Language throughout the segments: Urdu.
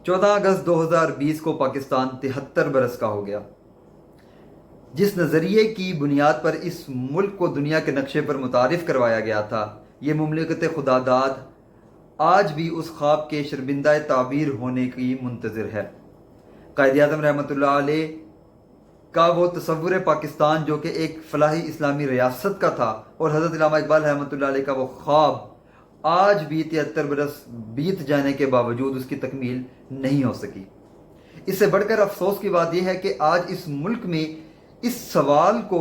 14 اگست 2020 کو پاکستان 73 برس کا ہو گیا. جس نظریے کی بنیاد پر اس ملک کو دنیا کے نقشے پر متعارف کروایا گیا تھا، یہ مملکت خداداد آج بھی اس خواب کے شرمندہ تعبیر ہونے کی منتظر ہے. قائد اعظم رحمۃ اللہ علیہ کا وہ تصور پاکستان جو کہ ایک فلاحی اسلامی ریاست کا تھا، اور حضرت علامہ اقبال رحمۃ اللہ علیہ کا وہ خواب آج بھی 73 برس بیت جانے کے باوجود اس کی تکمیل نہیں ہو سکی. اس سے بڑھ کر افسوس کی بات یہ ہے کہ آج اس ملک میں اس سوال کو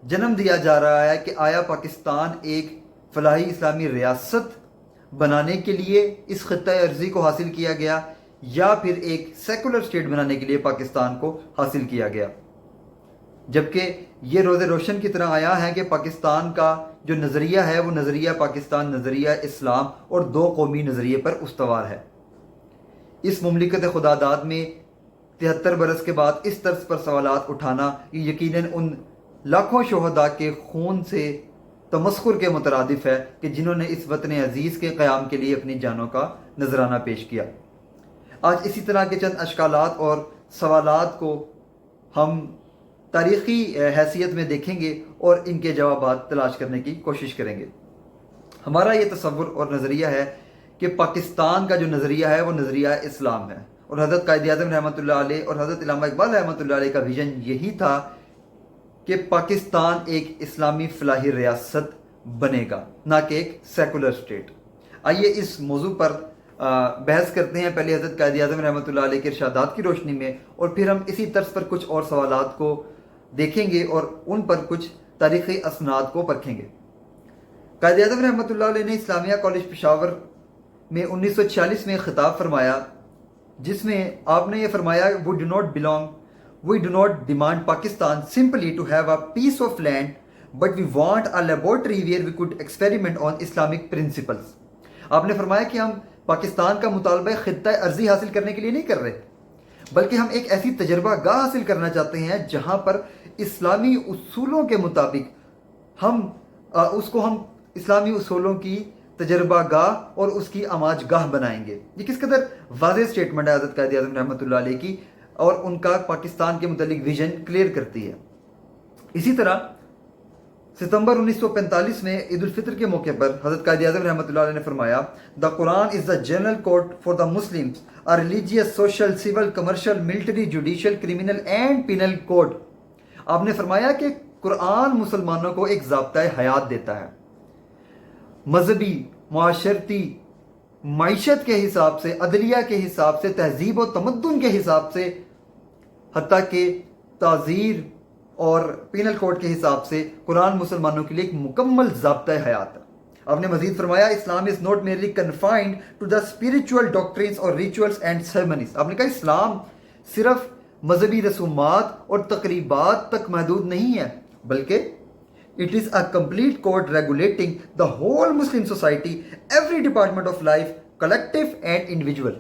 جنم دیا جا رہا ہے کہ آیا پاکستان ایک فلاحی اسلامی ریاست بنانے کے لیے اس خطۂ ارضی کو حاصل کیا گیا، یا پھر ایک سیکولر اسٹیٹ بنانے کے لیے پاکستان کو حاصل کیا گیا. جبکہ یہ روز روشن کی طرح آیا ہے کہ پاکستان کا جو نظریہ ہے وہ نظریہ پاکستان، نظریہ اسلام اور دو قومی نظریے پر استوار ہے. اس مملکت خداداد میں 73 برس کے بعد اس طرز پر سوالات اٹھانا یہ یقیناً ان لاکھوں شہداء کے خون سے تمسخر کے مترادف ہے کہ جنہوں نے اس وطن عزیز کے قیام کے لیے اپنی جانوں کا نذرانہ پیش کیا. آج اسی طرح کے چند اشکالات اور سوالات کو ہم تاریخی حیثیت میں دیکھیں گے اور ان کے جوابات تلاش کرنے کی کوشش کریں گے. ہمارا یہ تصور اور نظریہ ہے کہ پاکستان کا جو نظریہ ہے وہ نظریہ اسلام ہے، اور حضرت قائد اعظم رحمۃ اللہ علیہ اور حضرت علامہ اقبال رحمۃ اللہ علیہ کا ویژن یہی تھا کہ پاکستان ایک اسلامی فلاحی ریاست بنے گا، نہ کہ ایک سیکولر اسٹیٹ. آئیے اس موضوع پر بحث کرتے ہیں، پہلے حضرت قائد اعظم رحمۃ اللہ علیہ کے ارشادات کی روشنی میں، اور پھر ہم اسی طرز پر کچھ اور سوالات کو دیکھیں گے اور ان پر کچھ تاریخی اسناد کو پرکھیں گے. قائد اعظم رحمۃ اللہ علیہ نے اسلامیہ کالج پشاور میں 1946 میں خطاب فرمایا، جس میں آپ نے یہ فرمایا we do not demand Pakistan simply to have a piece of land, but we want a laboratory where we could experiment on Islamic principles. آپ نے فرمایا کہ ہم پاکستان کا مطالبہ خطہ ارضی حاصل کرنے کے لیے نہیں کر رہے، بلکہ ہم ایک ایسی تجربہ گاہ حاصل کرنا چاہتے ہیں جہاں پر اسلامی اصولوں کے مطابق ہم اسلامی اصولوں کی تجربہ گاہ اور اس کی آماج گاہ بنائیں گے. یہ کس قدر واضح سٹیٹمنٹ ہے حضرت قائد اعظم رحمۃ اللہ علیہ کی، اور ان کا پاکستان کے متعلق ویژن کلیئر کرتی ہے. اسی طرح ستمبر 1945 میں عید الفطر کے موقع پر حضرت قائد اعظم رحمۃ اللہ علیہ نے فرمایا، "The Quran is the general code for the Muslims, a religious, social, civil, commercial, military, judicial, criminal and penal code." آپ نے فرمایا کہ قرآن مسلمانوں کو ایک ضابطۂ حیات دیتا ہے، مذہبی، معاشرتی، معیشت کے حساب سے، عدلیہ کے حساب سے، تہذیب و تمدن کے حساب سے، حتیٰ کہ تعزیر اور پینل کوڈ کے حساب سے قرآن مسلمانوں کے لیے ایک مکمل ضابطۂ حیات ہے. آپ نے مزید فرمایا، Islam is not merely confined to the spiritual doctrines اور ریچولس اینڈ سیرمنیز. آپ نے کہا اسلام صرف مذہبی رسومات اور تقریبات تک محدود نہیں ہے، بلکہ it is a complete code regulating the whole Muslim society, every department of life, collective and individual.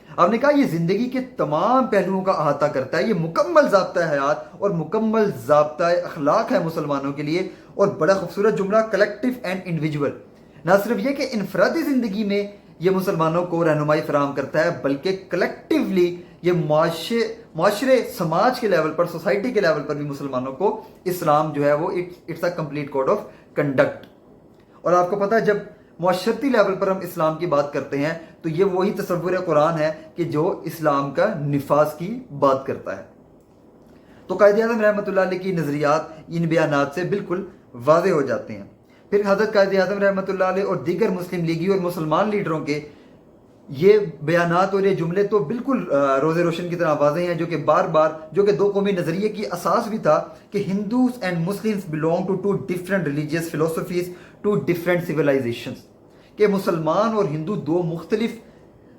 آپ نے کہا یہ زندگی کے تمام پہلوؤں کا احاطہ کرتا ہے، یہ مکمل ضابطۂ حیات اور مکمل ضابطۂ اخلاق ہے مسلمانوں کے لیے. اور بڑا خوبصورت جملہ کلیکٹیو اینڈ انڈیویجول، نہ صرف یہ کہ انفرادی زندگی میں یہ مسلمانوں کو رہنمائی فراہم کرتا ہے، بلکہ کلیکٹیولی یہ معاشرے سماج کے لیول پر، سوسائٹی کے لیول پر بھی مسلمانوں کو اسلام جو ہے وہ it's a complete code of conduct. اور آپ کو پتہ ہے جب معاشرتی لیول پر ہم اسلام کی بات کرتے ہیں تو یہ وہی تصور قرآن ہے کہ جو اسلام کا نفاذ کی بات کرتا ہے. تو قائد اعظم رحمۃ اللہ علیہ کی نظریات ان بیانات سے بالکل واضح ہو جاتے ہیں. پھر حضرت قائد اعظم رحمۃ اللہ علیہ اور دیگر مسلم لیگی اور مسلمان لیڈروں کے یہ بیانات اور یہ جملے تو بالکل روز روشن کی طرح واضح ہیں، جو کہ بار بار جو کہ دو قومی نظریے کی اساس بھی تھا کہ Hindus and Muslims belong to to different religious philosophies to different civilizations, کہ مسلمان اور ہندو دو مختلف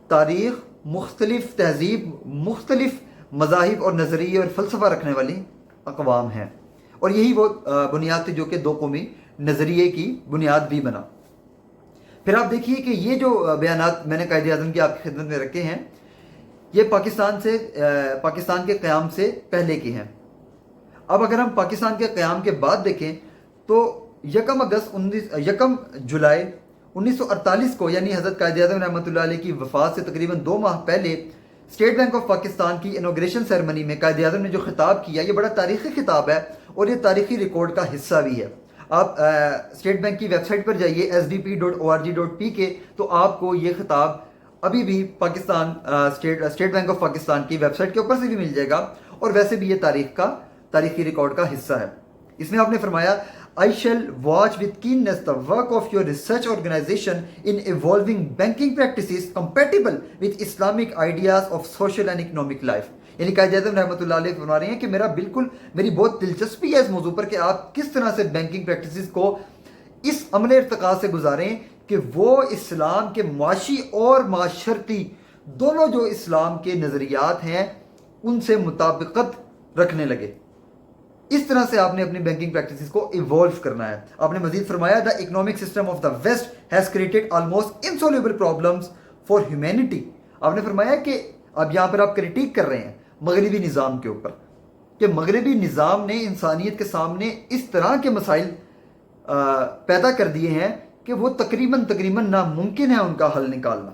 تاریخ، مختلف تہذیب، مختلف مذاہب اور نظریے اور فلسفہ رکھنے والی اقوام ہیں. اور یہی وہ بنیاد تھی جو کہ دو قومی نظریے کی بنیاد بھی بنا. پھر آپ دیکھیے کہ یہ جو بیانات میں نے قائد اعظم کی آپ کی خدمت میں رکھے ہیں، یہ پاکستان کے قیام سے پہلے کے ہیں. اب اگر ہم پاکستان کے قیام کے بعد دیکھیں تو 1 جولائی 1948 کو، یعنی حضرت قائد اعظم رحمۃ اللہ علیہ کی وفات سے تقریباً 2 ماہ پہلے اسٹیٹ بینک آف پاکستان کی انوگریشن سیرمنی میں قائد اعظم نے جو خطاب کیا یہ بڑا تاریخی خطاب ہے اور یہ تاریخی ریکارڈ کا حصہ بھی ہے. آپ اسٹیٹ بینک کی ویب سائٹ پر جائیے sdp.org.pk تو آپ کو یہ خطاب ابھی بھی Pakistan state bank of Pakistan کی ویب سائٹ کے اوپر سے بھی مل جائے گا اور ویسے بھی یہ تاریخی ریکارڈ کا حصہ ہے. اس میں آپ نے فرمایا I shall watch with keenness the work of your research organization in evolving banking practices compatible with Islamic ideas of social and economic life. یعنی قائد اعظم رحمۃ اللہ علیہ فرما رہے ہیں کہ میری بہت دلچسپی ہے اس موضوع پر کہ آپ کس طرح سے بینکنگ پریکٹسز کو اس عمل ارتقاء سے گزاریں کہ وہ اسلام کے معاشی اور معاشرتی دونوں جو اسلام کے نظریات ہیں ان سے مطابقت رکھنے لگے. اس طرح سے آپ نے اپنی بینکنگ پریکٹسز کو ایوالو کرنا ہے. آپ نے مزید فرمایا the economic system of the West has created almost insoluble problems for humanity. آپ نے فرمایا کہ اب یہاں پر آپ کریٹیک کر رہے ہیں مغربی نظام کے اوپر کہ مغربی نظام نے انسانیت کے سامنے اس طرح کے مسائل پیدا کر دیے ہیں کہ وہ تقریباً ناممکن ہے ان کا حل نکالنا.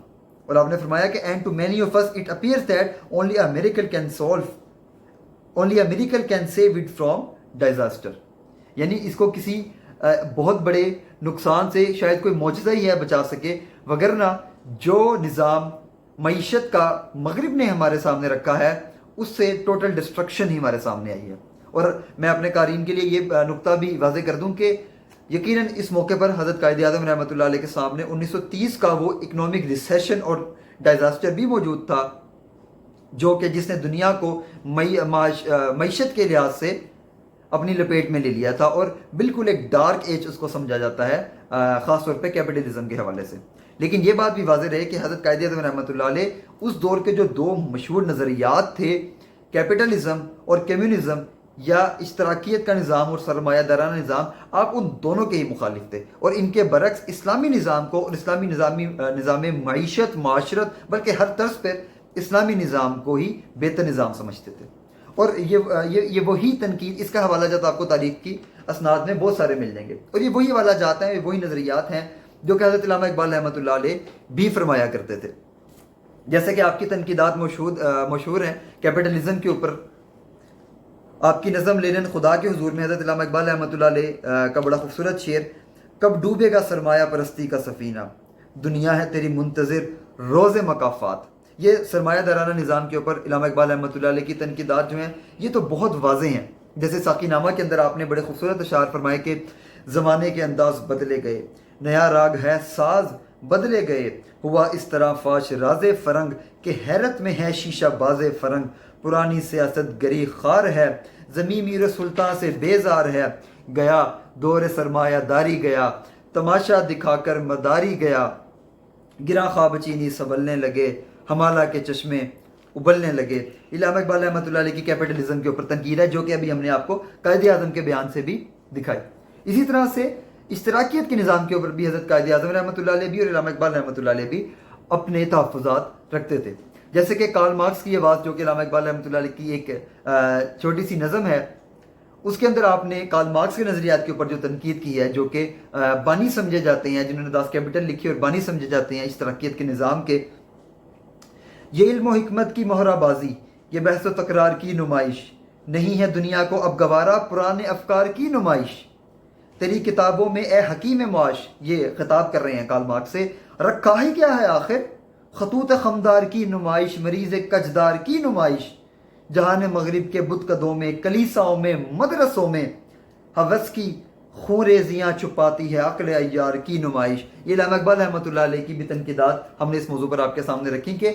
اور آپ نے فرمایا کہ and to many of us it appears that only a miracle can save it from disaster. یعنی اس کو کسی بہت بڑے نقصان سے شاید کوئی معجزہ ہی ہے بچا سکے، وگرنہ جو نظام معیشت کا مغرب نے ہمارے سامنے رکھا ہے اس سے ٹوٹل ڈسٹرکشن ہی ہمارے سامنے آئی ہے. اور میں اپنے قارئین کے لیے یہ نقطہ بھی واضح کر دوں کہ یقیناً اس موقع پر حضرت قائد اعظم رحمۃ اللہ علیہ کے سامنے 1930 کا وہ اکنامک ریسیشن اور ڈیزاسٹر بھی موجود تھا جو کہ جس نے دنیا کو معیشت کے لحاظ سے اپنی لپیٹ میں لے لیا تھا اور بالکل ایک ڈارک ایج اس کو سمجھا جاتا ہے خاص طور پہ کیپٹلزم کے حوالے سے. لیکن یہ بات بھی واضح رہے کہ حضرت قائد اعظم رحمۃ اللہ علیہ اس دور کے جو دو مشہور نظریات تھے کیپٹلزم اور کمیونزم یا اشتراکیت کا نظام اور سرمایہ دارانہ نظام، آپ ان دونوں کے ہی مخالف تھے اور ان کے برعکس اسلامی نظام کو اور اسلامی نظام معیشت معاشرت بلکہ ہر طرز پر اسلامی نظام کو ہی بہتر نظام سمجھتے تھے. اور یہ وہی تنقید، اس کا حوالہ جات آپ کو تاریخ کی اسناد میں بہت سارے مل جائیں گے اور یہ وہی حوالہ جات ہیں، وہی نظریات ہیں جو کہ حضرت علامہ اقبال رحمۃ اللہ علیہ بھی فرمایا کرتے تھے. جیسے کہ آپ کی تنقیدات مشہور ہیں کیپٹلزم کے اوپر. آپ کی نظم لینن خدا کے حضور میں حضرت علامہ اقبال رحمۃ اللہ علیہ کا بڑا خوبصورت شعر، کب ڈوبے گا سرمایہ پرستی کا سفینہ، دنیا ہے تیری منتظر روز مکافات. یہ سرمایہ دارانہ نظام کے اوپر علامہ اقبال رحمۃ اللہ علیہ کی تنقیدات جو ہیں یہ تو بہت واضح ہیں. جیسے ساقی نامہ کے اندر آپ نے بڑے خوبصورت اشعار فرمائے کہ زمانے کے انداز بدلے گئے، نیا راگ ہے ساز بدلے گئے، ہوا اس طرح فاش راز فرنگ کہ حیرت میں ہے شیشہ باز فرنگ، پرانی سیاست گری خار ہے، زمین میر سلطان سے بیزار ہے، گیا دور سرمایہ داری گیا، تماشا دکھا کر مداری گیا، گرا خواب چینی سنبھلنے لگے، ہمالہ کے چشمے ابلنے لگے. علامہ اقبال رحمۃ اللہ علیہ کی کیپٹلزم کے اوپر تنقید ہے جو کہ ابھی ہم نے آپ کو قائد اعظم کے بیان سے بھی دکھائی. اسی طرح سے اشتراکیت کے نظام کے اوپر بھی حضرت قائد اعظم رحمۃ اللہ علیہ بھی اور علامہ اقبال رحمۃ اللہ علیہ بھی اپنے تحفظات رکھتے تھے. جیسے کہ کارل مارکس کی آواز جو کہ علامہ اقبال رحمۃ اللہ علیہ کی ایک چھوٹی سی نظم ہے، اس کے اندر آپ نے کارل مارکس کے نظریات کے اوپر جو تنقید کی ہے جو کہ بانی سمجھے جاتے ہیں، جنہوں نے داس کیپٹل لکھی اور بانی سمجھے جاتے ہیں اشتراکیت کے نظام کے، یہ علم و حکمت کی مہرہ بازی، یہ بحث و تکرار کی نمائش، نہیں ہے دنیا کو اب گوارا پرانے افکار کی نمائش، تیری کتابوں میں اے حکیم معاش. یہ خطاب کر رہے ہیں کارل مارکس سے. رکھا ہی کیا ہے آخر خطوط خمدار کی نمائش، مریض کجدار کی نمائش، جہان مغرب کے بت قدوں میں، کلیساؤں میں، مدرسوں میں، حوث کی خوریزیاں چھپاتی ہے عقل عیار کی نمائش. یہ علامہ اقبال رحمۃ اللہ علیہ کی بھی تنقیدات ہم نے اس موضوع پر آپ کے سامنے رکھی کہ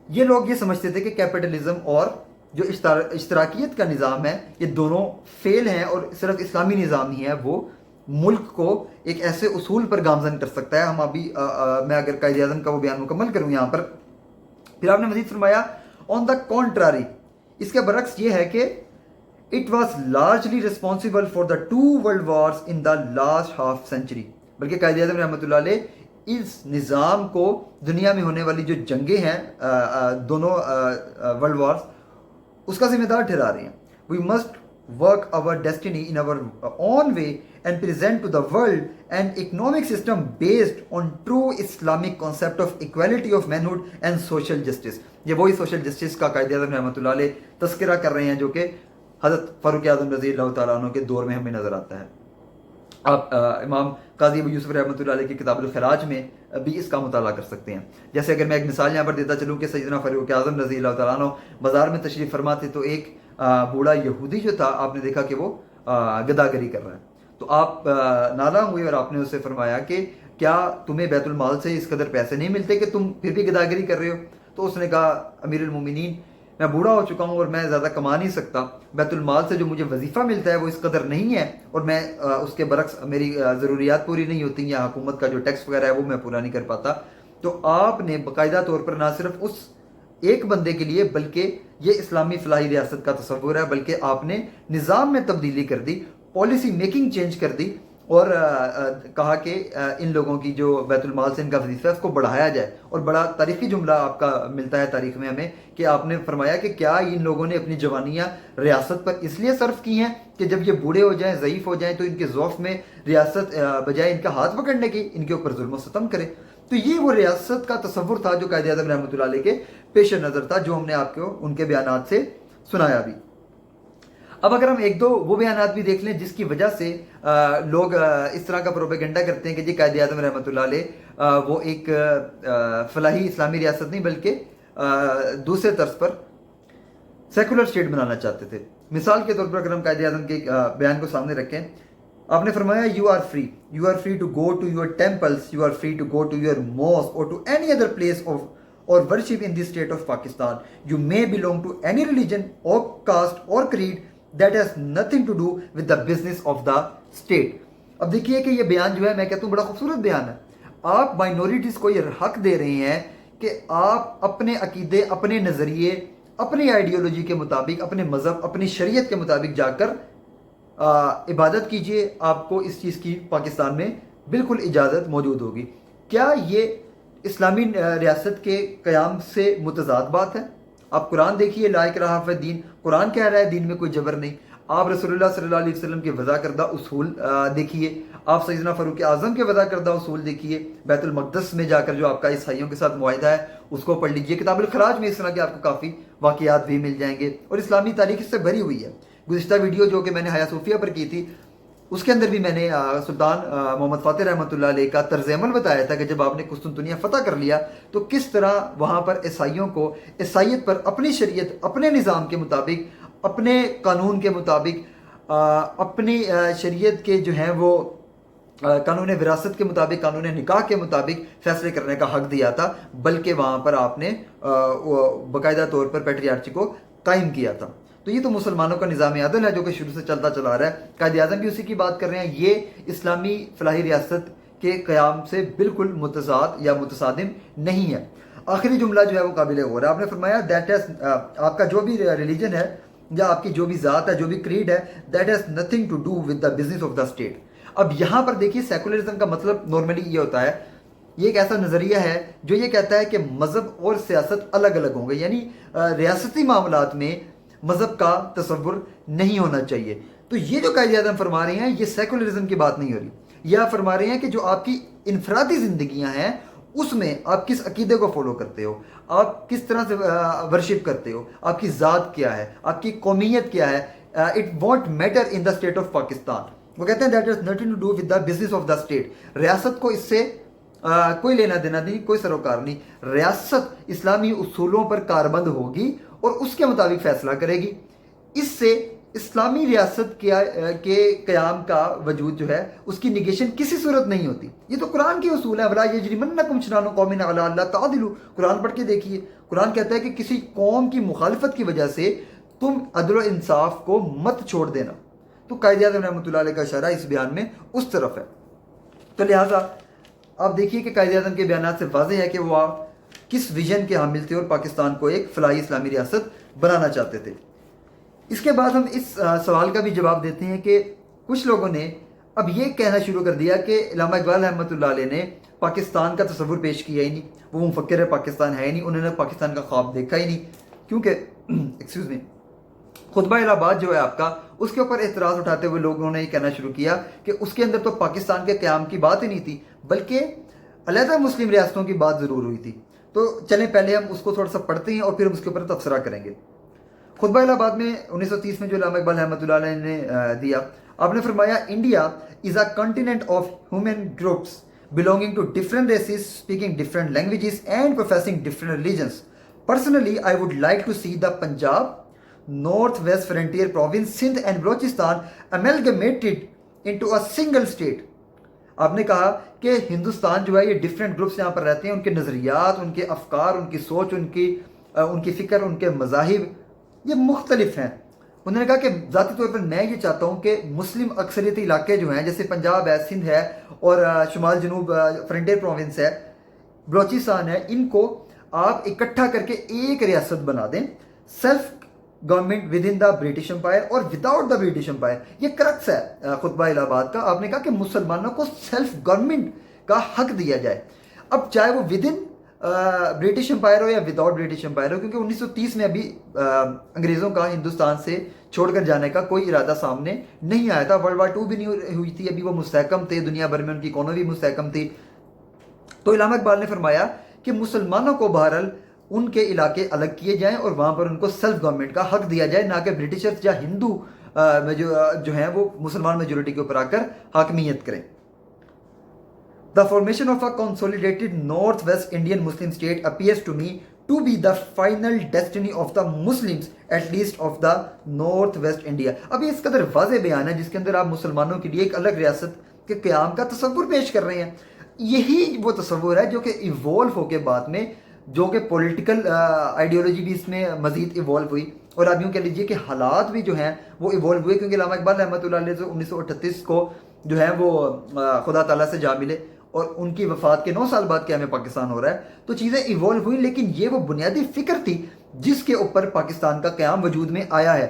یہ لوگ یہ سمجھتے تھے کہ کیپٹلزم اور جو اشتراکیت کا نظام ہے یہ دونوں فیل ہیں اور صرف اسلامی نظام ہی ہے وہ ملک کو ایک ایسے اصول پر گامزن کر سکتا ہے. ہم ابھی میں اگر قائد اعظم کا وہ بیان مکمل کروں یہاں پر، پھر آپ نے مزید فرمایا آن دا کانٹراری، اس کے برعکس یہ ہے کہ it was largely responsible for the 2 world wars in the last half century. بلکہ قائد اعظم رحمۃ اللہ علیہ اس نظام کو دنیا میں ہونے والی جو جنگیں ہیں دونوں ورلڈ وارز اس کا ذمہ دار ٹھہرا رہے ہیں. We must work our destiny in our own way and present to the world an economic system based on true Islamic concept of equality of manhood and social justice. یہ وہی سوشل جسٹس کا قائد اعظم رحمۃ اللہ علیہ تذکرہ کر رہے ہیں جو کہ حضرت فاروق اعظم رضی اللہ تعالیٰ عنہ کے دور میں ہمیں نظر آتا ہے. آپ امام قاضی ابو یوسف رحمۃ اللہ علیہ کی کتاب الخراج میں بھی اس کا مطالعہ کر سکتے ہیں. جیسے اگر میں ایک مثال یہاں پر دیتا چلوں کہ سیدنا فاروق اعظم رضی اللہ تعالیٰ عنہ بازار میں تشریف فرما تھے تو ایک بوڑھا یہودی جو تھا آپ نے دیکھا کہ وہ گداگری کر رہا ہے. تو آپ ناراض ہوئے اور آپ نے اس سے فرمایا کہ کیا تمہیں بیت المال سے اس قدر پیسے نہیں ملتے کہ تم پھر بھی گداگری کر رہے ہو؟ تو اس نے کہا امیر المومنین میں بوڑھا ہو چکا ہوں اور میں زیادہ کما نہیں سکتا، بیت المال سے جو مجھے وظیفہ ملتا ہے وہ اس قدر نہیں ہے، اور میں اس کے برعکس میری ضروریات پوری نہیں ہوتی یا حکومت کا جو ٹیکس وغیرہ ہے وہ میں پورا نہیں کر پاتا. تو آپ نے باقاعدہ طور پر نہ صرف اس ایک بندے کے لیے بلکہ یہ اسلامی فلاحی ریاست کا تصور ہے، بلکہ آپ نے نظام میں تبدیلی کر دی، پالیسی میکنگ چینج کر دی اور کہا کہ ان لوگوں کی جو بیت المال سے ان کا وظیفہ ہے اس کو بڑھایا جائے. اور بڑا تاریخی جملہ آپ کا ملتا ہے تاریخ میں ہمیں کہ آپ نے فرمایا کہ کیا ان لوگوں نے اپنی جوانیاں ریاست پر اس لیے صرف کی ہیں کہ جب یہ بوڑھے ہو جائیں، ضعیف ہو جائیں تو ان کے ضعف میں ریاست بجائے ان کا ہاتھ پکڑنے کی ان کے اوپر ظلم و ستم کرے. تو یہ وہ ریاست کا تصور تھا جو قائد اعظم رحمۃ اللہ علیہ کے پیش نظر تھا، جو ہم نے آپ کو ان کے بیانات سے سنایا بھی. اب اگر ہم ایک دو وہ بیانات بھی دیکھ لیں جس کی وجہ سے لوگ اس طرح کا پروپیگنڈا کرتے ہیں کہ جی قائد اعظم رحمۃ اللہ علیہ وہ ایک فلاحی اسلامی ریاست نہیں بلکہ دوسرے طرز پر سیکولر اسٹیٹ بنانا چاہتے تھے. مثال کے طور پر اگر ہم قائد اعظم کے بیان کو سامنے رکھیں، آپ نے فرمایا you are free to go to your temples, you are free to go to your mosque اور to any other place of or worship in the state of Pakistan. You may belong to any religion or caste or creed that has nothing to do with the business of the state. اب دیکھیے کہ یہ بیان جو ہے میں کہتا ہوں بڑا خوبصورت بیان ہے. آپ مائنورٹیز کو یہ حق دے رہے ہیں کہ آپ اپنے عقیدے، اپنے نظریے، اپنی آئیڈیالوجی کے مطابق، اپنے مذہب، اپنی شریعت کے مطابق جا کر عبادت کیجئے. آپ کو اس چیز کی پاکستان میں بالکل اجازت موجود ہوگی. کیا یہ اسلامی ریاست کے قیام سے متضاد بات ہے؟ آپ قرآن دیکھیے، لا اکراہ فی الدین، قرآن کہہ رہا ہے دین میں کوئی جبر نہیں. آپ رسول اللہ صلی اللہ علیہ وسلم کے وضع کردہ اصول دیکھیے، آپ سیدنا فاروق اعظم کے وضع کردہ اصول دیکھیے، بیت المقدس میں جا کر جو آپ کا عیسائیوں کے ساتھ معاہدہ ہے اس کو پڑھ لیجیے. کتاب الخراج میں اس طرح کے آپ کو کافی واقعات بھی مل جائیں گے اور اسلامی تاریخ اس سے بھری ہوئی ہے. گزشتہ ویڈیو جو کہ میں نے حیا صوفیہ پر کی تھی اس کے اندر بھی میں نے سلطان محمد فاتح رحمۃ اللہ علیہ کا طرز عمل بتایا تھا کہ جب آپ نے قسطنطنیہ فتح کر لیا تو کس طرح وہاں پر عیسائیوں کو عیسائیت پر اپنی شریعت، اپنے نظام کے مطابق، اپنے قانون کے مطابق، اپنی شریعت کے جو ہیں وہ قانون وراثت کے مطابق، قانون نکاح کے مطابق فیصلے کرنے کا حق دیا تھا، بلکہ وہاں پر آپ نے باقاعدہ طور پر پیٹریارچی کو قائم کیا تھا. تو یہ تو مسلمانوں کا نظام عدل ہے جو کہ شروع سے چلتا چلا رہا ہے. قائد اعظم بھی اسی کی بات کر رہے ہیں. یہ اسلامی فلاحی ریاست کے قیام سے بالکل متضاد یا متصادم نہیں ہے. آخری جملہ جو ہے وہ قابل غور ہے. آپ نے فرمایا دیٹ ہیز، آپ کا جو بھی ریلیجن ہے یا آپ کی جو بھی ذات ہے، جو بھی کریڈ ہے، that has nothing to do with the business of the state. اب یہاں پر دیکھیے سیکولرزم کا مطلب نارملی یہ ہوتا ہے، یہ ایک ایسا نظریہ ہے جو یہ کہتا ہے کہ مذہب اور سیاست الگ الگ ہوں گے، یعنی ریاستی معاملات میں مذہب کا تصور نہیں ہونا چاہیے. تو یہ جو قائد اعظم فرما رہے ہیں یہ سیکولرزم کی بات نہیں ہو رہی. یہ آپ فرما رہے ہیں کہ جو آپ کی انفرادی زندگیاں ہیں اس میں آپ کس عقیدے کو فالو کرتے ہو، آپ کس طرح سے ورشپ کرتے ہو، آپ کی ذات کیا ہے، آپ کی قومیت کیا ہے، it won't matter in the state of Pakistan. وہ کہتے ہیں that is nothing to do with the business of the state. ریاست کو اس سے کوئی لینا دینا نہیں، کوئی سروکار نہیں. ریاست اسلامی اصولوں پر کاربند ہوگی اور اس کے مطابق فیصلہ کرے گی. اس سے اسلامی ریاست کے قیام کا وجود جو ہے اس کی نگیشن کسی صورت نہیں ہوتی. یہ تو قرآن کے اصول ہے. وَلَا يَجْرِمَنَّكُمْ شَنَآنُ قَوْمٍ عَلَىٰ أَلَّا تَعْدِلُوا. قرآن پڑھ کے دیکھیے، قرآن کہتا ہے کہ کسی قوم کی مخالفت کی وجہ سے تم عدل و انصاف کو مت چھوڑ دینا. تو قائد اعظم رحمۃ اللہ علیہ کا اشارہ اس بیان میں اس طرف ہے. تو لہٰذا آپ دیکھیے کہ قائد اعظم کے بیانات سے واضح ہے کہ وہ کس ویژن کے حامل تھے اور پاکستان کو ایک فلاحی اسلامی ریاست بنانا چاہتے تھے. اس کے بعد ہم اس سوال کا بھی جواب دیتے ہیں کہ کچھ لوگوں نے اب یہ کہنا شروع کر دیا کہ علامہ اقبال رحمۃ اللہ علیہ نے پاکستان کا تصور پیش کیا ہی نہیں، وہ مفکر پاکستان ہے ہی نہیں، انہوں نے پاکستان کا خواب دیکھا ہی نہیں. کیونکہ خطبہ الہ آباد جو ہے آپ کا، اس کے اوپر اعتراض اٹھاتے ہوئے لوگوں نے یہ کہنا شروع کیا کہ اس کے اندر تو پاکستان کے قیام کی بات ہی نہیں تھی، بلکہ علیحدہ مسلم ریاستوں کی بات ضرور ہوئی تھی. تو چلیں پہلے ہم اس کو تھوڑا سا پڑھتے ہیں اور پھر ہم اس کے اوپر تبصرہ کریں گے. خطبہ الہ آباد میں 1930 میں جو علامہ اقبال رحمۃ اللہ علیہ نے دیا، آپ نے فرمایا India is a continent of human groups belonging to different races, speaking different languages and professing different religions. Personally, I would like to see the Punjab, North-West Frontier Province, Sindh and Balochistan amalgamated into a single state. آپ نے کہا کہ ہندوستان جو ہے یہ ڈفرینٹ گروپس یہاں پر رہتے ہیں، ان کے نظریات، ان کے افکار، ان کی سوچ، ان کی فکر، ان کے مذاہب یہ مختلف ہیں. انہوں نے کہا کہ ذاتی طور پر میں یہ چاہتا ہوں کہ مسلم اکثریتی علاقے جو ہیں جیسے پنجاب ہے، سندھ ہے اور شمال جنوب فرنٹیئر پروونس ہے، بلوچستان ہے، ان کو آپ اکٹھا کر کے ایک ریاست بنا دیں، self government with in the British umpire اور وداؤٹ دا برٹش امپائر. یہ کرکس ہے خطبہ الہ آباد کا. آپ نے کہا کہ مسلمانوں کو سیلف گورنمنٹ کا حق دیا جائے، اب چاہے وہ ود ان برٹش امپائر ہو یا وداؤٹ برٹش امپائر ہو، کیونکہ 1930 میں ابھی انگریزوں کا ہندوستان سے چھوڑ کر جانے کا کوئی ارادہ سامنے نہیں آیا تھا. ورلڈ وار 2 بھی نہیں ہوئی تھی، ابھی وہ مستحکم تھے، دنیا بھر میں ان کی اکانومی مستحکم تھی. تو علامہ اقبال نے فرمایا کہ مسلمانوں کو بہرحال ان کے علاقے الگ کیے جائیں اور وہاں پر ان کو سیلف گورنمنٹ کا حق دیا جائے، نہ کہ برٹشرز یا ہندو جو ہیں وہ مسلمان میجورٹی کے اوپر آ کر حاکمیت کریں. The formation of a consolidated North-West Indian Muslim state appears to me to be the final destiny of the Muslims, at least of the North-West India. اب یہ اس قدر واضح بیان ہے جس کے اندر آپ مسلمانوں کے لیے ایک الگ ریاست کے قیام کا تصور پیش کر رہے ہیں. یہی وہ تصور ہے جو کہ ایوولو ہو کے بعد میں، جو کہ پولیٹیکل آئیڈیالوجی بھی اس میں مزید ایوولو ہوئی، اور آپ یوں کہہ لیجیے کہ حالات بھی جو ہیں وہ ایوولو ہوئے، کیونکہ علامہ اقبال رحمۃ اللہ علیہ جو 1938 کو جو ہے وہ خدا تعالیٰ سے جا ملے اور ان کی وفات کے 9 سال بعد قیام پاکستان ہو رہا ہے. تو چیزیں ایوولو ہوئی، لیکن یہ وہ بنیادی فکر تھی جس کے اوپر پاکستان کا قیام وجود میں آیا ہے.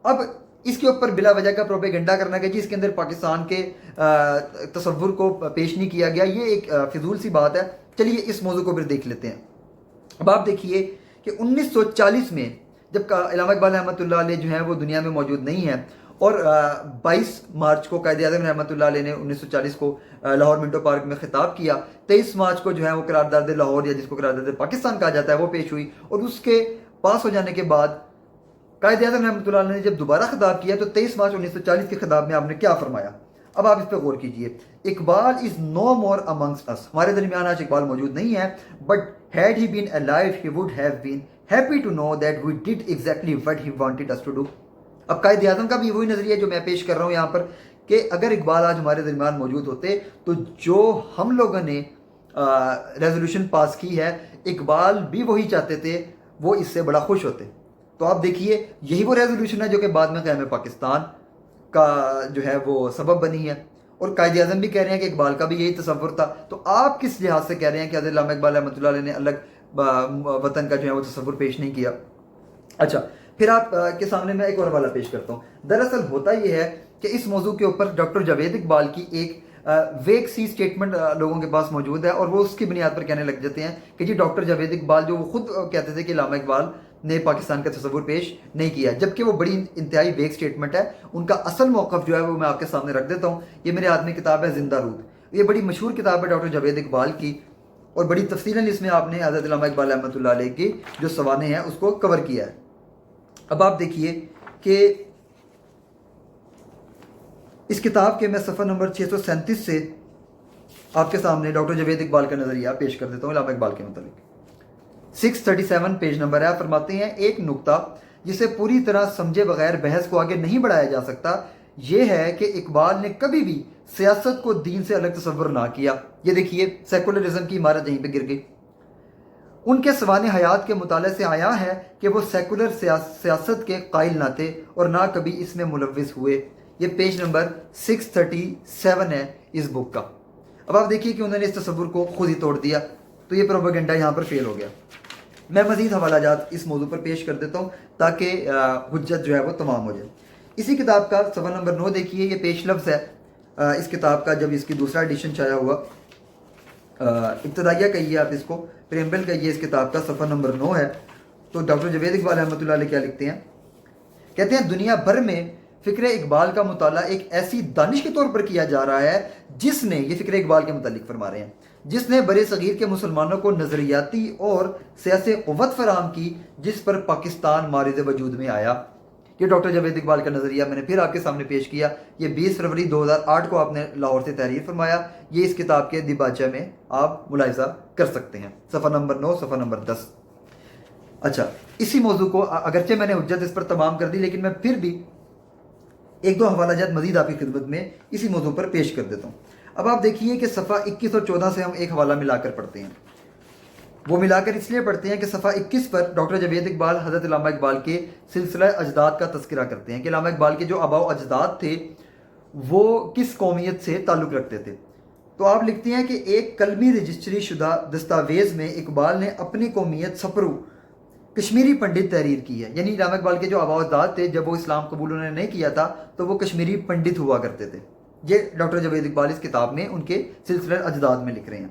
اب اس کے اوپر بلا وجہ کا پروپیگنڈا کرنا کہ جی اس کے اندر پاکستان کے تصور کو پیش نہیں کیا گیا، یہ ایک فضول سی بات ہے. چلیے اس موضوع کو پھر دیکھ لیتے ہیں. اب آپ دیکھیے کہ 1940 میں جب علامہ اقبال رحمۃ اللہ علیہ جو ہیں وہ دنیا میں موجود نہیں ہیں، اور 22 مارچ کو قائد اعظم رحمۃ اللہ علیہ نے 1940 کو لاہور منٹو پارک میں خطاب کیا. 23 مارچ کو جو ہے وہ قرارداد لاہور یا جس کو قرارداد پاکستان کہا جاتا ہے وہ پیش ہوئی، اور اس کے پاس ہو جانے کے بعد قائد اعظم رحمۃ اللہ علیہ نے جب دوبارہ خطاب کیا تو 23 مارچ 1940 کے خطاب میں آپ نے کیا فرمایا. اب آپ اس پہ غور کیجئے. اقبال از نو مور امنگسٹ اس، ہمارے درمیان آج اقبال موجود نہیں ہے، but had he been alive he would have been happy to know that we did exactly what he wanted us to do. اب قائد اعظم کا بھی وہی نظریہ جو میں پیش کر رہا ہوں یہاں پر کہ اگر اقبال آج ہمارے درمیان موجود ہوتے تو جو ہم لوگوں نے ریزولوشن پاس کی ہے اقبال بھی وہی چاہتے تھے، وہ اس سے بڑا خوش ہوتے. تو آپ دیکھیے یہی وہ ریزولوشن ہے جو کہ بعد میں قیام پاکستان کا جو ہے وہ سبب بنی ہے، اور قائد اعظم بھی کہہ رہے ہیں کہ اقبال کا بھی یہی تصور تھا. تو آپ کس لحاظ سے کہہ رہے ہیں کہ حضرت علامہ اقبال رحمۃ اللہ علیہ نے الگ وطن کا جو ہے وہ تصور پیش نہیں کیا؟ اچھا پھر آپ کے سامنے میں ایک اور حوالہ پیش کرتا ہوں. دراصل ہوتا یہ ہے کہ اس موضوع کے اوپر ڈاکٹر جاوید اقبال کی ایک ویک سی اسٹیٹمنٹ لوگوں کے پاس موجود ہے، اور وہ اس کی بنیاد پر کہنے لگ جاتے ہیں کہ جی ڈاکٹر جاوید اقبال جو وہ خود کہتے تھے کہ علامہ اقبال نے پاکستان کا تصور پیش نہیں کیا، جبکہ وہ بڑی انتہائی ویک اسٹیٹمنٹ ہے. ان کا اصل موقف جو ہے وہ میں آپ کے سامنے رکھ دیتا ہوں. یہ میرے ہاتھ میں کتاب ہے زندہ رود، یہ بڑی مشہور کتاب ہے ڈاکٹر جاوید اقبال کی، اور بڑی تفصیلاً اس میں آپ نے حضرت علامہ اقبال رحمۃ اللہ علیہ کی جو سوانح ہیں اس کو کور کیا ہے. اب آپ دیکھیے کہ اس کتاب کے میں صفحہ نمبر 637 سے آپ کے سامنے ڈاکٹر جاوید اقبال کا نظریہ پیش کر دیتا ہوں علامہ اقبال کے متعلق. 637 پیج نمبر ہے. آپ فرماتے ہیں ایک نقطہ جسے پوری طرح سمجھے بغیر بحث کو آگے نہیں بڑھایا جا سکتا یہ ہے کہ اقبال نے کبھی بھی سیاست کو دین سے الگ تصور نہ کیا. یہ دیکھیے سیکولرزم کی عمارت یہیں پہ گر گئی. ان کے سوانح حیات کے مطالعے سے آیا ہے کہ وہ سیکولر سیاست کے قائل نہ تھے اور نہ کبھی اس میں ملوث ہوئے. یہ پیج نمبر 637 ہے اس بک کا. اب آپ دیکھیے کہ انہوں نے اس تصور کو خود ہی توڑ دیا، تو یہ پروپیگنڈا یہاں پر فیل ہو گیا. میں مزید حوالہ جات اس موضوع پر پیش کر دیتا ہوں تاکہ حجت جو ہے وہ تمام ہو جائے. اسی کتاب کا صفحہ نمبر 9 دیکھیے، یہ پیش لفظ ہے اس کتاب کا جب اس کی دوسرا ایڈیشن شائع ہوا. ابتدائیہ کہیے آپ اس کو، پریمبل کہیے اس کتاب کا، صفحہ نمبر 9 ہے. تو ڈاکٹر جاوید اقبال رحمۃ اللہ علیہ کیا لکھتے ہیں؟ کہتے ہیں دنیا بھر میں فکر اقبال کا مطالعہ ایک ایسی دانش کے طور پر کیا جا رہا ہے جس نے، یہ فکر اقبال کے متعلق فرما رہے ہیں، جس نے بر صغیر کے مسلمانوں کو نظریاتی اور سیاسی قوت فراہم کی جس پر پاکستان مارد وجود میں آیا۔ یہ ڈاکٹر جاوید اقبال کا نظریہ میں نے پھر آپ کے سامنے پیش کیا۔ یہ 20 فروری 2008 کو آپ نے لاہور سے تحریر فرمایا۔ یہ اس کتاب کے دیباچہ میں آپ ملاحظہ کر سکتے ہیں، صفحہ نمبر 9، صفحہ نمبر 10۔ اچھا، اسی موضوع کو اگرچہ میں نے حجت اس پر تمام کر دی، لیکن میں پھر بھی ایک دو حوالہ جات مزید آپ کی خدمت میں اسی موضوع پر پیش کر دیتا ہوں۔ اب آپ دیکھیے کہ صفحہ 21 اور 14 سے ہم ایک حوالہ ملا کر پڑھتے ہیں۔ وہ ملا کر اس لیے پڑھتے ہیں کہ صفحہ 21 پر ڈاکٹر جاوید اقبال حضرت علامہ اقبال کے سلسلہ اجداد کا تذکرہ کرتے ہیں کہ علامہ اقبال کے جو آباء و اجداد تھے وہ کس قومیت سے تعلق رکھتے تھے۔ تو آپ لکھتے ہیں کہ ایک قلمی رجسٹری شدہ دستاویز میں اقبال نے اپنی قومیت سپرو کشمیری پنڈت تحریر کی ہے۔ یعنی علامہ اقبال کے جو آباء و اجداد تھے، جب وہ اسلام قبول انہوں نے نہیں کیا تھا تو وہ کشمیری پنڈت ہوا کرتے تھے۔ یہ ڈاکٹر جاوید اقبال اس کتاب میں ان کے سلسلہ اجداد میں لکھ رہے ہیں۔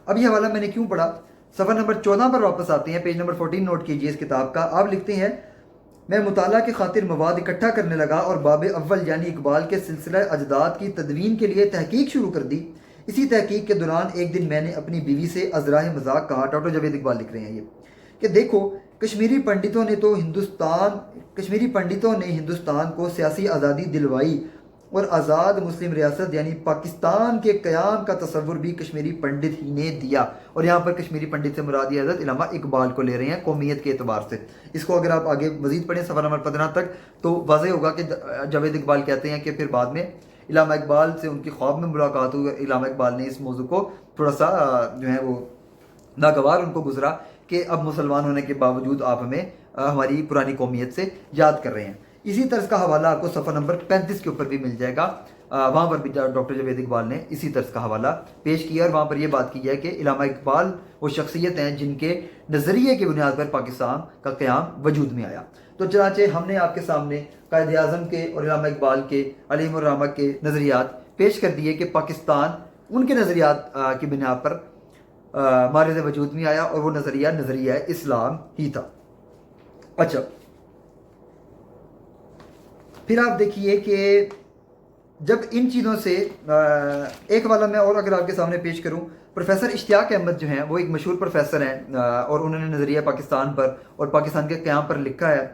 اب یہ حوالہ میں نے کیوں پڑھا؟ صفحہ نمبر 14 پر واپس آتے ہیں، پیج نمبر 14 نوٹ کیجئے اس کتاب کا۔ آپ لکھتے ہیں، میں مطالعہ کی خاطر مواد اکٹھا کرنے لگا اور باب اول یعنی اقبال کے سلسلہ اجداد کی تدوین کے لیے تحقیق شروع کر دی۔ اسی تحقیق کے دوران ایک دن میں نے اپنی بیوی سے ازراہ مذاق کہا، ڈاکٹر جاوید اقبال لکھ رہے ہیں یہ، کہ دیکھو کشمیری پنڈتوں نے ہندوستان کو سیاسی آزادی دلوائی اور آزاد مسلم ریاست یعنی پاکستان کے قیام کا تصور بھی کشمیری پنڈت ہی نے دیا۔ اور یہاں پر کشمیری پنڈت سے مراد یہ حضرت علامہ اقبال کو لے رہے ہیں قومیت کے اعتبار سے۔ اس کو اگر آپ آگے مزید پڑھیں صفحہ نمبر 15 تک تو واضح ہوگا کہ جاوید اقبال کہتے ہیں کہ پھر بعد میں علامہ اقبال سے ان کی خواب میں ملاقات ہوئی، علامہ اقبال نے اس موضوع کو تھوڑا سا جو ہے وہ ناگوار ان کو گزرا کہ اب مسلمان ہونے کے باوجود آپ ہمیں ہماری پرانی قومیت سے یاد کر رہے ہیں۔ اسی طرز کا حوالہ آپ کو صفحہ نمبر 35 کے اوپر بھی مل جائے گا، وہاں پر بھی ڈاکٹر جاوید اقبال نے اسی طرز کا حوالہ پیش کیا اور وہاں پر یہ بات کی ہے کہ علامہ اقبال وہ شخصیت ہیں جن کے نظریے کی بنیاد پر پاکستان کا قیام وجود میں آیا۔ تو چنانچہ ہم نے آپ کے سامنے قائد اعظم کے اور علامہ اقبال کے علیہم الرحمہ کے نظریات پیش کر دیے کہ پاکستان ان کے نظریات کی بنا پر مارد وجود میں آیا اور وہ نظریہ اسلام ہی تھا۔ اچھا، پھر آپ دیکھیے کہ جب ان چیزوں سے ایک حوالہ میں اور اگر آپ کے سامنے پیش کروں، پروفیسر اشتیاق احمد جو ہیں وہ ایک مشہور پروفیسر ہیں اور انہوں نے نظریہ پاکستان پر اور پاکستان کے قیام پر لکھا ہے۔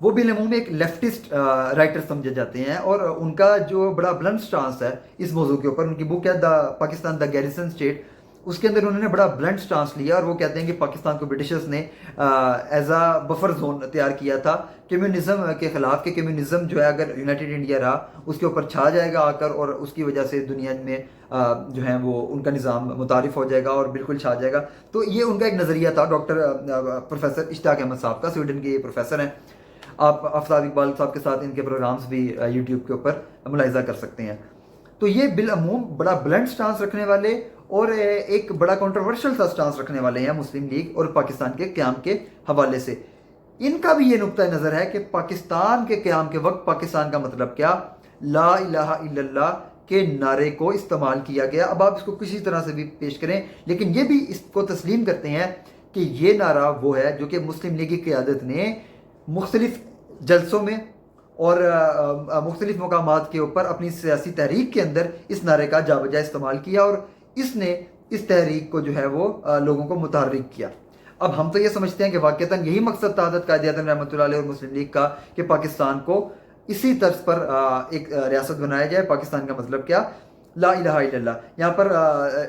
وہ بالعموم ایک لیفٹسٹ رائٹر سمجھے جاتے ہیں اور ان کا جو بڑا بلند سٹانس ہے اس موضوع کے اوپر، ان کی بک ہے پاکستان دا گیریسن اسٹیٹ، اس کے اندر انہوں نے بڑا بلنٹ سٹانس لیا اور وہ کہتے ہیں کہ پاکستان کو برٹشرز نے ایز اے بفر زون تیار کیا تھا کمیونزم کے خلاف، کہ کمیونزم جو ہے اگر یونائٹڈ انڈیا رہا اس کے اوپر چھا جائے گا آ کر اور اس کی وجہ سے دنیا میں جو ہے وہ ان کا نظام متعارف ہو جائے گا اور بالکل چھا جائے گا۔ تو یہ ان کا ایک نظریہ تھا ڈاکٹر پروفیسر اشتیاق احمد صاحب کا، سویڈن کے یہ پروفیسر ہیں۔ آپ آفتاب اقبال صاحب کے ساتھ ان کے پروگرامز بھی یوٹیوب کے اوپر ملاحظہ کر سکتے ہیں۔ تو یہ بالعموم بڑا بلنٹ سٹانس رکھنے والے اور ایک بڑا کنٹروورشل سا سٹانس رکھنے والے ہیں مسلم لیگ اور پاکستان کے قیام کے حوالے سے۔ ان کا بھی یہ نقطہ نظر ہے کہ پاکستان کے قیام کے وقت پاکستان کا مطلب کیا، لا الہ الا اللہ کے نعرے کو استعمال کیا گیا۔ اب آپ اس کو کسی طرح سے بھی پیش کریں لیکن یہ بھی اس کو تسلیم کرتے ہیں کہ یہ نعرہ وہ ہے جو کہ مسلم لیگ کی قیادت نے مختلف جلسوں میں اور مختلف مقامات کے اوپر اپنی سیاسی تحریک کے اندر اس نعرے کا جا بجا استعمال کیا اور اس نے اس تحریک کو جو ہے وہ لوگوں کو متحرک کیا۔ اب ہم تو یہ سمجھتے ہیں کہ واقعتاً یہی مقصد تھا حضرت قائد اعظم رحمۃ اللہ علیہ اور مسلم لیگ کا کہ پاکستان کو اسی طرز پر ایک ریاست بنایا جائے۔ پاکستان کا مطلب کیا، لا الہ الا اللہ۔ یہاں پر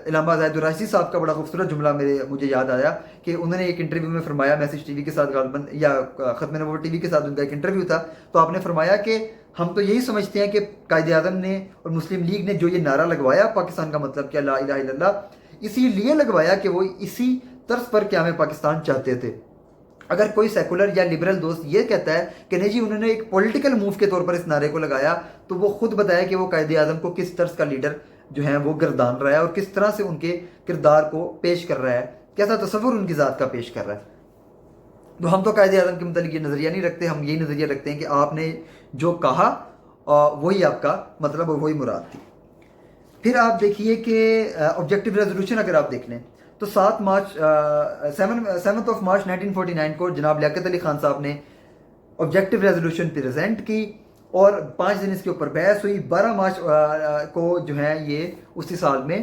علامہ زاہد الراشدی صاحب کا بڑا خوبصورت جملہ مجھے یاد آیا کہ انہوں نے ایک انٹرویو میں فرمایا، میسج ٹی وی کے ساتھ غالباً یا ختم نبوت ٹی وی کے ساتھ ان کا ایک انٹرویو تھا، تو آپ نے فرمایا کہ ہم تو یہی سمجھتے ہیں کہ قائد اعظم نے اور مسلم لیگ نے جو یہ نعرہ لگوایا پاکستان کا مطلب کیا، لا الہ الا اللہ، اسی لیے لگوایا کہ وہ اسی طرز پر قیام پاکستان چاہتے تھے۔ اگر کوئی سیکولر یا لبرل دوست یہ کہتا ہے کہ نہیں جی انہوں نے ایک پولیٹیکل موو کے طور پر اس نعرے کو لگایا، تو وہ خود بتایا کہ وہ قائد اعظم کو کس طرز کا لیڈر جو ہے وہ گردان رہا ہے اور کس طرح سے ان کے کردار کو پیش کر رہا ہے، کیسا تصور ان کی ذات کا پیش کر رہا ہے۔ تو ہم تو قائد اعظم کے متعلق یہ نظریہ نہیں رکھتے، ہم یہی نظریہ رکھتے ہیں کہ آپ نے جو کہا وہی آپ کا مطلب اور وہی مراد تھی۔ پھر آپ دیکھیے کہ آبجیکٹیو ریزولوشن اگر آپ دیکھ لیں تو 7 مارچ 1949 کو جناب لیاقت علی خان صاحب نے آبجیکٹیو ریزولوشن پریزنٹ کی اور 5 دن اس کے اوپر بحث ہوئی۔ 12 مارچ کو جو ہے یہ اسی سال میں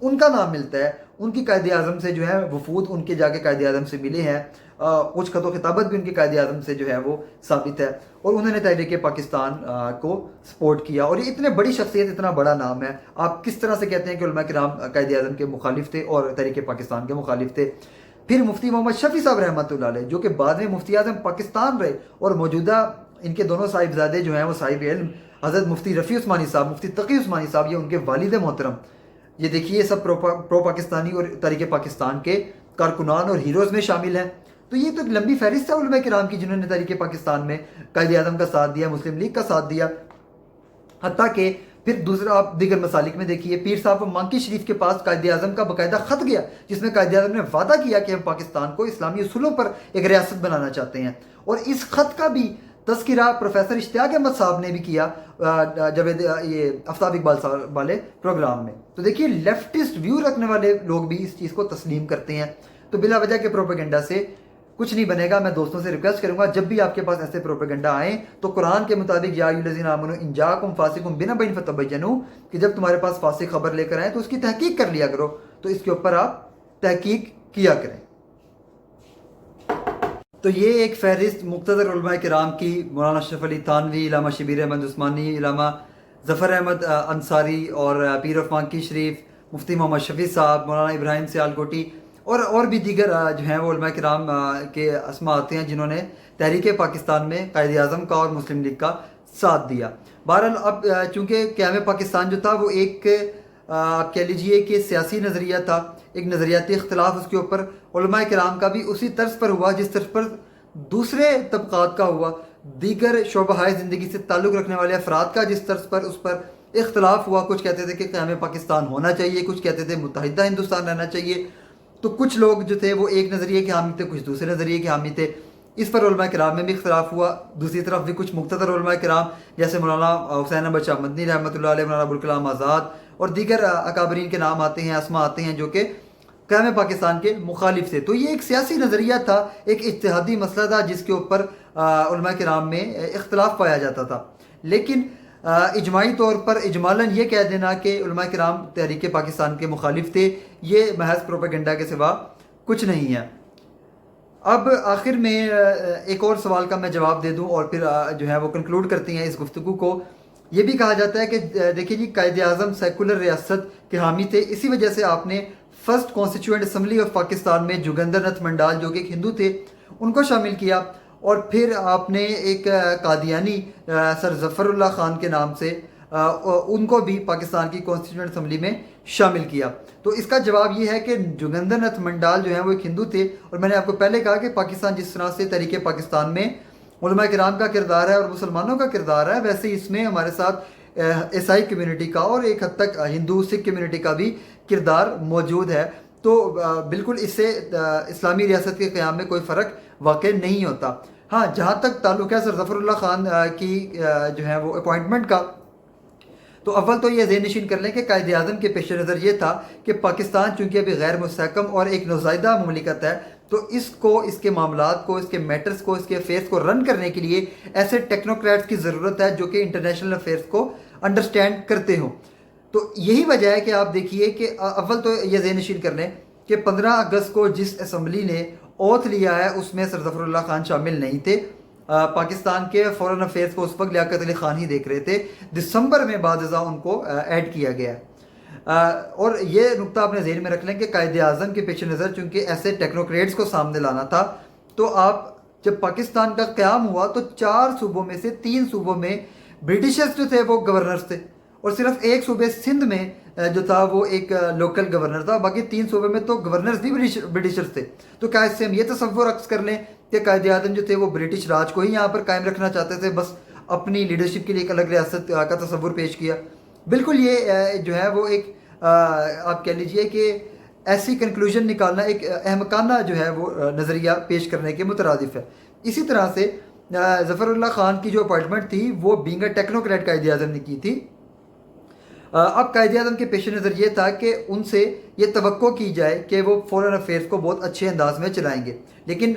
ان کا نام ملتا ہے، ان کی قائد اعظم سے جو ہے وفود ان کے جا کے قائد اعظم سے ملے ہیں، کچھ خط و خطابت بھی ان کے قائد اعظم سے جو ہے وہ ثابت ہے، اور انہوں نے تحریک پاکستان کو سپورٹ کیا، اور یہ اتنے بڑی شخصیت، اتنا بڑا نام ہے، آپ کس طرح سے کہتے ہیں کہ علماء کرام قائد اعظم کے مخالف تھے اور تحریک پاکستان کے مخالف تھے؟ پھر مفتی محمد شفیع صاحب رحمۃ اللہ علیہ، جو کہ بعد میں مفتی اعظم پاکستان رہے، اور موجودہ ان کے دونوں صاحبزادے جو ہیں وہ صاحب علم حضرت مفتی رفیع عثمانی صاحب، مفتی تقی عثمانی صاحب، یہ ان کے والد محترم، یہ دیکھیے یہ سب پرو پاکستانی اور تحریک پاکستان کے کارکنان اور ہیروز میں شامل ہیں۔ تو یہ تو ایک لمبی فہرست ہے علماء کرام کی جنہوں نے تحریک پاکستان میں قائد اعظم کا ساتھ دیا، مسلم لیگ کا ساتھ دیا، حتیٰ کہ پھر دوسرا آپ دیگر مسالک میں دیکھیے، پیر صاحب مانکی شریف کے پاس قائد اعظم کا باقاعدہ خط گیا جس میں قائد اعظم نے وعدہ کیا کہ ہم پاکستان کو اسلامی اصولوں پر ایک ریاست بنانا چاہتے ہیں، اور اس خط کا بھی تذکرہ پروفیسر اشتیاق احمد صاحب نے بھی کیا جب یہ آفتاب اقبال صاحب والے پروگرام میں۔ تو دیکھیے لیفٹسٹ ویو رکھنے والے لوگ بھی اس چیز کو تسلیم کرتے ہیں، تو بلا وجہ کے پروپیگنڈا سے کچھ نہیں بنے گا۔ میں دوستوں سے ریکویسٹ کروں گا جب بھی آپ کے پاس ایسے پروپیگنڈا آئیں تو قرآن کے مطابق یا ایھا الذین آمنوا ان جاءکم فاسق بنبأ فتبینوا، کہ جب تمہارے پاس فاسق خبر لے کر آئیں تو اس کی تحقیق کر لیا کرو، تو اس کے اوپر آپ تحقیق کیا کریں۔ تو یہ ایک فہرست مقتدر علماء کرام کی، مولانا اشرف علی تھانوی، علامہ شبیر احمد عثمانی، علامہ ظفر احمد انصاری، اور پیر آف مانکی شریف، مفتی محمد شفیع صاحب، مولانا ابراہیم سیالکوٹی، اور بھی دیگر جو ہیں وہ علماء کرام کے اسماء آتے ہیں جنہوں نے تحریک پاکستان میں قائد اعظم کا اور مسلم لیگ کا ساتھ دیا۔ بہرحال اب چونکہ قیام پاکستان جو تھا وہ ایک آپ کہہ لیجئے کہ سیاسی نظریہ تھا، ایک نظریاتی اختلاف اس کے اوپر علماء کرام کا بھی اسی طرز پر ہوا جس طرز پر دوسرے طبقات کا ہوا، دیگر شعبہ زندگی سے تعلق رکھنے والے افراد کا جس طرز پر اس پر اختلاف ہوا۔ کچھ کہتے تھے کہ قیام پاکستان ہونا چاہیے، کچھ کہتے تھے متحدہ ہندوستان رہنا چاہیے، تو کچھ لوگ جو تھے وہ ایک نظریے کے حامی تھے، کچھ دوسرے نظریے کے حامی تھے، اس پر علماء کرام میں بھی اختلاف ہوا۔ دوسری طرف بھی کچھ مقتدر علماء کرام جیسے مولانا حسین احمد شاہ مدنی رحمۃ اللہ علیہ، مولانا ابوالکلام آزاد اور دیگر اکابرین کے نام آتے ہیں، اسماء آتے ہیں جو کہ قیام پاکستان کے مخالف تھے۔ تو یہ ایک سیاسی نظریہ تھا، ایک اجتہادی مسئلہ تھا جس کے اوپر علماء کرام میں اختلاف پایا جاتا تھا، لیکن اجماعی طور پر اجمالاً یہ کہہ دینا کہ علماء کرام تحریک پاکستان کے مخالف تھے، یہ محض پروپیگنڈا کے سوا کچھ نہیں ہے۔ اب آخر میں ایک اور سوال کا میں جواب دے دوں اور پھر جو ہے وہ کنکلوڈ کرتے ہیں اس گفتگو کو۔ یہ بھی کہا جاتا ہے کہ دیکھیے جی قائد اعظم سیکولر ریاست کے حامی تھے، اسی وجہ سے آپ نے first constituent assembly of Pakistan میں جوگندر ناتھ منڈال جو کہ ایک ہندو تھے ان کو شامل کیا، اور پھر آپ نے ایک قادیانی سر ظفر اللہ خان کے نام سے ان کو بھی پاکستان کی کانسٹیٹیوئنٹ اسمبلی میں شامل کیا۔ تو اس کا جواب یہ ہے کہ جوگندر ناتھ منڈال جو ہیں وہ ایک ہندو تھے، اور میں نے آپ کو پہلے کہا کہ پاکستان جس طرح سے تحریک پاکستان میں علماء کرام کا کردار ہے اور مسلمانوں کا کردار ہے، ویسے اس میں ہمارے ساتھ عیسائی کمیونٹی کا اور ایک حد تک ہندو سکھ کمیونٹی کا بھی کردار موجود ہے۔ تو بالکل اس سے اسلامی ریاست کے قیام میں کوئی فرق واقع نہیں ہوتا۔ ہاں جہاں تک تعلق ہے سر ظفر اللہ خان کی جو ہے وہ اپوائنٹمنٹ کا، تو اول تو یہ ذہن نشین کر لیں کہ قائد اعظم کے پیش نظر یہ تھا کہ پاکستان چونکہ ابھی غیر مستحکم اور ایک نوزائیدہ مملکت ہے، تو اس کو، اس کے معاملات کو، اس کے میٹرز کو، اس کے افیئرز کو رن کرنے کے لیے ایسے ٹیکنوکریٹس کی ضرورت ہے جو کہ انٹرنیشنل افیئرز کو انڈرسٹینڈ کرتے ہوں۔ تو یہی وجہ ہے کہ آپ دیکھیے کہ اول تو یہ ذہن نشین کر لیں کہ 15 اگست کو جس اسمبلی نے اوتھ لیا ہے اس میں سر ظفر اللہ خان شامل نہیں تھے۔ پاکستان کے فورن افیئرز کو اس وقت لیاقت علی خان ہی دیکھ رہے تھے، دسمبر میں بعد ازاں ان کو ایڈ کیا گیا ہے۔ اور یہ نقطہ اپنے ذہن میں رکھ لیں کہ قائد اعظم کے پیش نظر چونکہ ایسے ٹیکنوکریٹس کو سامنے لانا تھا، تو آپ جب پاکستان کا قیام ہوا تو 4 صوبوں میں سے 3 صوبوں میں برٹشرز جو تھے وہ گورنرز تھے، اور صرف ایک صوبے سندھ میں جو تھا وہ ایک لوکل گورنر تھا، باقی 3 صوبے میں تو گورنرز بھی برٹشرز تھے۔ تو کیا اس سے ہم یہ تصور عکس کر لیں کہ قائد اعظم جو تھے وہ برٹش راج کو ہی یہاں پر قائم رکھنا چاہتے تھے، بس اپنی لیڈرشپ کے لیے ایک الگ ریاست کا تصور پیش کیا؟ بالکل یہ جو ہے وہ ایک آپ کہہ لیجئے کہ ایسی کنکلوژن نکالنا ایک احمقانہ جو ہے وہ نظریہ پیش کرنے کے مترادف ہے۔ اسی طرح سے ظفر اللہ خان کی جو اپائنٹمنٹ تھی وہ being a technocrat Quaid Azam نے کی تھی۔ اب قائد اعظم کے پیش نظر یہ تھا کہ ان سے یہ توقع کی جائے کہ وہ فورن افیئرز کو بہت اچھے انداز میں چلائیں گے، لیکن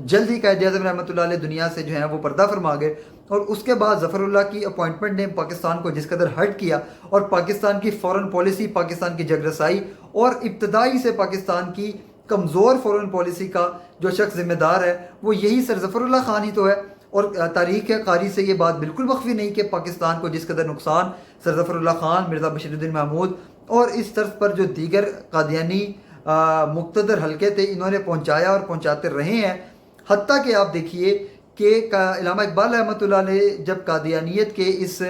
جلد ہی قائد اعظم رحمۃ اللہ علیہ دنیا سے جو ہیں وہ پردہ فرما گئے، اور اس کے بعد ظفر اللہ کی اپوائنٹمنٹ نے پاکستان کو جس قدر ہرٹ کیا، اور پاکستان کی فورن پالیسی، پاکستان کی جگ رسائی اور ابتدائی سے پاکستان کی کمزور فورن پالیسی کا جو شخص ذمہ دار ہے وہ یہی سر ظفر اللہ خان ہی تو ہے۔ اور تاریخ قاری سے یہ بات بالکل مخفی نہیں کہ پاکستان کو جس قدر نقصان سر ظفر اللہ خان، مرزا بشیر الدین محمود اور اس طرز پر جو دیگر قادیانی مقتدر حلقے تھے انہوں نے پہنچایا اور پہنچاتے رہے ہیں۔ حتیٰ کہ آپ دیکھیے کہ علامہ اقبال رحمۃ اللہ علیہ جب قادیانیت کے اس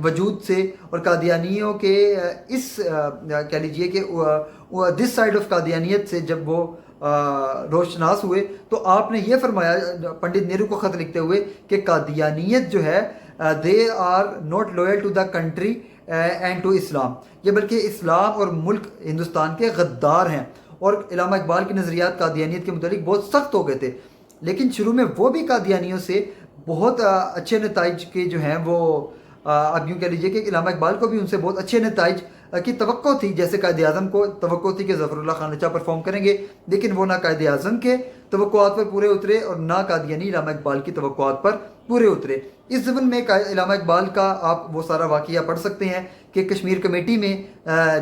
وجود سے اور قادیانیوں کے اس کہہ لیجئے کہ دس سائڈ آف قادیانیت سے جب وہ روشناس ہوئے تو آپ نے یہ فرمایا پنڈت نہرو کو خط لکھتے ہوئے کہ قادیانیت جو ہے they are not loyal to the country and to Islam, یہ بلکہ اسلام اور ملک ہندوستان کے غدار ہیں۔ اور علامہ اقبال کے نظریات قادیانیت کے متعلق بہت سخت ہو گئے تھے، لیکن شروع میں وہ بھی قادیانیوں سے بہت اچھے نتائج کے جو ہیں وہ آپ یوں کہہ لیجئے کہ علامہ اقبال کو بھی ان سے بہت اچھے نتائج کی توقع تھی، جیسے قائد اعظم کو توقع تھی کہ ظفر اللہ خان اچھا پرفارم کریں گے، لیکن وہ نہ قائد اعظم کے توقعات پر پورے اترے اور نہ قادیانی علامہ اقبال کی توقعات پر پورے اترے۔ اس ضمن میں علامہ اقبال کا آپ وہ سارا واقعہ پڑھ سکتے ہیں کہ کشمیر کمیٹی میں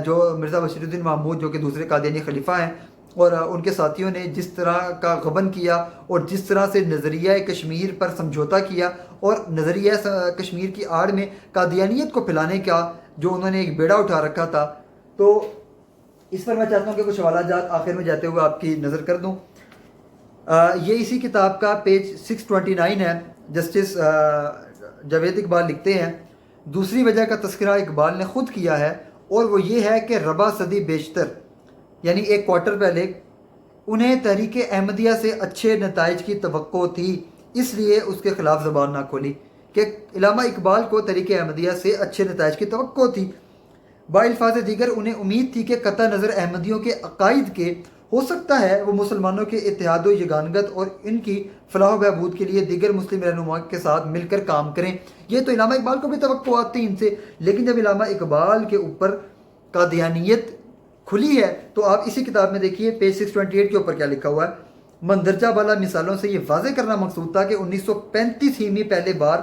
جو مرزا بشیر الدین محمود جو کہ دوسرے قادیانی خلیفہ ہیں اور ان کے ساتھیوں نے جس طرح کا غبن کیا اور جس طرح سے نظریہ کشمیر پر سمجھوتا کیا اور نظریہ کشمیر کی آڑ میں قادیانیت کو پھیلانے کا جو انہوں نے ایک بیڑا اٹھا رکھا تھا، تو اس پر میں چاہتا ہوں کہ کچھ حوالہ جات آخر میں جاتے ہوئے آپ کی نظر کر دوں۔ یہ اسی کتاب کا پیج 629 ہے۔ جسٹس جاوید اقبال لکھتے ہیں، دوسری وجہ کا تذکرہ اقبال نے خود کیا ہے اور وہ یہ ہے کہ ربع صدی بیشتر یعنی ایک کوارٹر پہلے انہیں تحریک احمدیہ سے اچھے نتائج کی توقع تھی، اس لیے اس کے خلاف زبان نہ کھولی، کہ علامہ اقبال کو تحریک احمدیہ سے اچھے نتائج کی توقع تھی۔ بالفاظ دیگر انہیں امید تھی کہ قطع نظر احمدیوں کے عقائد کے ہو سکتا ہے وہ مسلمانوں کے اتحاد و یگانگت اور ان کی فلاح و بہبود کے لیے دیگر مسلم رہنما کے ساتھ مل کر کام کریں۔ یہ تو علامہ اقبال کو بھی توقعات تھی ان سے، لیکن جب علامہ اقبال کے اوپر قادیانیت کھلی ہے تو آپ اسی کتاب میں دیکھیے پیج 628 کے اوپر کیا لکھا ہوا ہے۔ مندرجہ بالا مثالوں سے یہ واضح کرنا مقصود تھا کہ 1935 ہی میں پہلے بار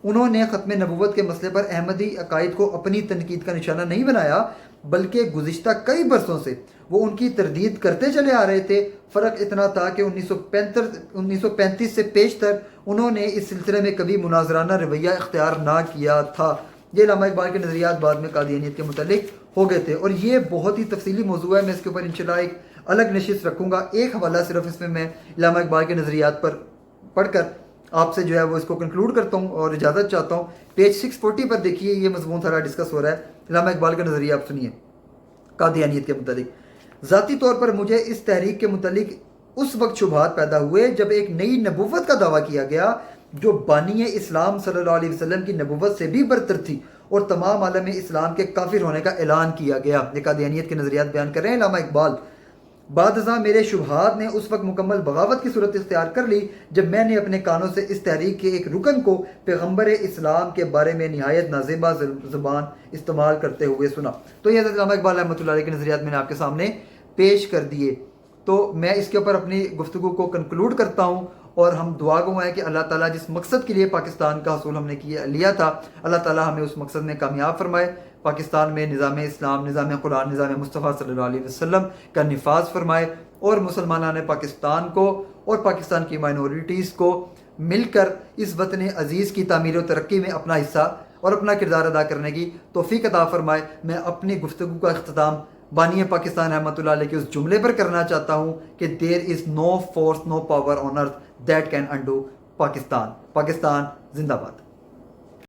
انہوں نے ختم نبوت کے مسئلے پر احمدی عقائد کو اپنی تنقید کا نشانہ نہیں بنایا، بلکہ گزشتہ کئی برسوں سے وہ ان کی تردید کرتے چلے آ رہے تھے۔ فرق اتنا تھا کہ 1935 سے پیشتر انہوں نے اس سلسلے میں کبھی مناظرانہ رویہ اختیار نہ کیا تھا۔ یہ علامہ اقبال کے نظریات بعد میں قادیانیت کے متعلق ہو گئے تھے، اور یہ بہت ہی تفصیلی موضوع ہے، میں اس کے اوپر انشاءاللہ ایک الگ نشست رکھوں گا۔ ایک حوالہ صرف اس میں علامہ اقبال کے نظریات پر پڑھ کر آپ سے جو ہے وہ اس کو کنکلوڈ کرتا ہوں اور اجازت چاہتا ہوں۔ پیج 640 پر دیکھیے یہ مضمون سارا ڈسکس ہو رہا ہے، علامہ اقبال کا نظریہ آپ سنیے قادیانیت کے متعلق۔ ذاتی طور پر مجھے اس تحریک کے متعلق اس وقت شبہات پیدا ہوئے جب ایک نئی نبوت کا دعویٰ کیا گیا جو بانی اسلام صلی اللہ علیہ وسلم کی نبوت سے بھی برتر تھی، اور تمام عالم اسلام کے کافر ہونے کا اعلان کیا گیا۔ یہ قادیانیت کے نظریات بیان کر رہے ہیں علامہ اقبال۔ بعد ازاں میرے شبہات نے اس وقت مکمل بغاوت کی صورت اختیار کر لی جب میں نے اپنے کانوں سے اس تحریک کے ایک رکن کو پیغمبر اسلام کے بارے میں نہایت نازیبا زبان استعمال کرتے ہوئے سنا۔ تو یہ علامہ اقبال رحمۃ اللہ علیہ کے نظریات میں نے آپ کے سامنے پیش کر دیے۔ تو میں اس کے اوپر اپنی گفتگو کو کنکلوڈ کرتا ہوں، اور ہم دعا گو ہیں کہ اللہ تعالیٰ جس مقصد کے لیے پاکستان کا حصول ہم نے لیا تھا، اللہ تعالیٰ ہمیں اس مقصد میں کامیاب فرمائے، پاکستان میں نظام اسلام، نظام قرآن، نظام مصطفیٰ صلی اللہ علیہ وسلم کا نفاذ فرمائے، اور مسلمانان پاکستان کو اور پاکستان کی مائنورٹیز کو مل کر اس وطن عزیز کی تعمیر و ترقی میں اپنا حصہ اور اپنا کردار ادا کرنے کی توفیق عطا فرمائے۔ میں اپنی گفتگو کا اختتام بانی پاکستان رحمۃ اللہ علیہ کے اس جملے پر کرنا چاہتا ہوں کہ there is no force no power on earth that can undo Pakistan. Pakistan زندہ باد۔